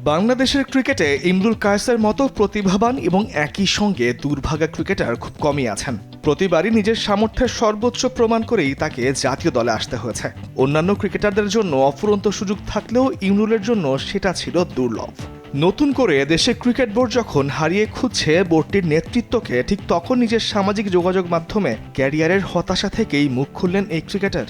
বাংলাদেশের ক্রিকেটে ইমরুল কায়েসের মতো প্রতিভাবান এবং একই সঙ্গে দুর্ভাগা ক্রিকেটার খুব কমই আছেন। প্রতিবারই নিজের সামর্থ্যের সর্বোচ্চ প্রমাণ করেই তাকে জাতীয় দলে আসতে হয়েছে। অন্যান্য ক্রিকেটারদের জন্য অফুরন্ত সুযোগ থাকলেও ইমরুলের জন্য সেটা ছিল দুর্লভ। নতুন করে দেশে ক্রিকেট বোর্ড যখন হারিয়ে খুঁজছে বোর্ডটির নেতৃত্বকে, ঠিক তখন নিজের সামাজিক যোগাযোগ মাধ্যমে ক্যারিয়ারের হতাশা থেকেই মুখ খুললেন এই ক্রিকেটার।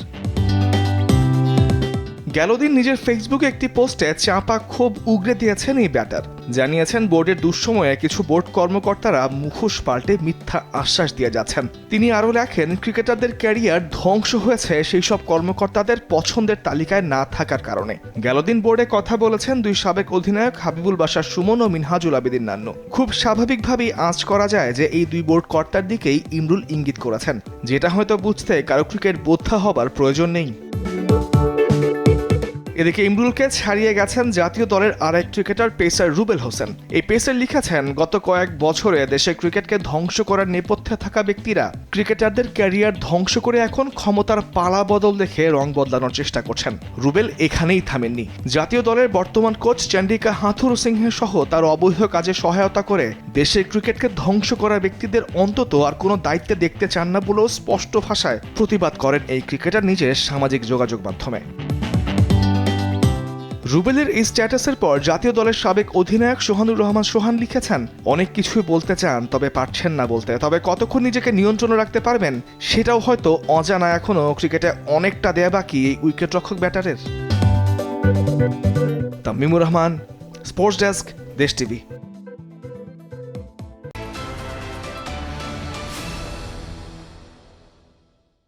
গেলদিন নিজের ফেসবুকে একটি পোস্টে চাপা ক্ষোভ উগরে দিয়েছেন এই ব্যাটার। জানিয়েছেন বোর্ডের দুঃসময়ে কিছু বোর্ড কর্মকর্তারা মুখোশ পাল্টে মিথ্যা আশ্বাস দিয়ে যাচ্ছেন। তিনি আরও লেখেন, ক্রিকেটারদের ক্যারিয়ার ধ্বংস হয়েছে সেই সব কর্মকর্তাদের পছন্দের তালিকায় না থাকার কারণে। গেলদিন বোর্ডে কথা বলেছেন দুই সাবেক অধিনায়ক হাবিবুল বাশার সুমন ও মিনহাজুল আবেদিন নান্নু। খুব স্বাভাবিকভাবেই আঁচ করা যায় যে এই দুই বোর্ড কর্তার দিকেই ইমরুল ইঙ্গিত করেছেন, যেটা হয়তো বুঝতে কারো ক্রিকেট বোদ্ধা হবার প্রয়োজন নেই। এদিকে ইমরুলকে ছাড়িয়ে গেছেন জাতীয় দলের আরেক ক্রিকেটার পেসার রুবেল হোসেন। এই পেসার লিখেছেন, গত কয়েক বছরে দেশের ক্রিকেটকে ধ্বংস করার নেপথ্যে থাকা ব্যক্তিরা ক্রিকেটারদের ক্যারিয়ার ধ্বংস করে এখন ক্ষমতার পালা বদল দেখে রং বদলানোর চেষ্টা করছেন। রুবেল এখানেই থামেননি। জাতীয় দলের বর্তমান কোচ চন্ডিকা হাথুরু সিংহে সহ তার অবৈধ কাজে সহায়তা করে দেশের ক্রিকেটকে ধ্বংস করা ব্যক্তিদের অন্তত আর কোনো দায়িত্বে দেখতে চান না বলেও স্পষ্ট ভাষায় প্রতিবাদ করেন এই ক্রিকেটার নিজের সামাজিক যোগাযোগ মাধ্যমে। রুবেলের এই স্ট্যাটাসের পর জাতীয় দলের সাবেক অধিনায়ক সোহানুর রহমান সোহান লিখেছেন, অনেক কিছুই বলতে চান তবে পারছেন না বলতে, তবে কতক্ষণ নিজেকে নিয়ন্ত্রণে রাখতে পারবেন সেটাও হয়তো অজানা। এখনও ক্রিকেটে অনেকটা দেয়া বাকি এই উইকেটরক্ষক ব্যাটারের। তামিমুর রহমান, স্পোর্টস ডেস্ক, দেশ টিভি।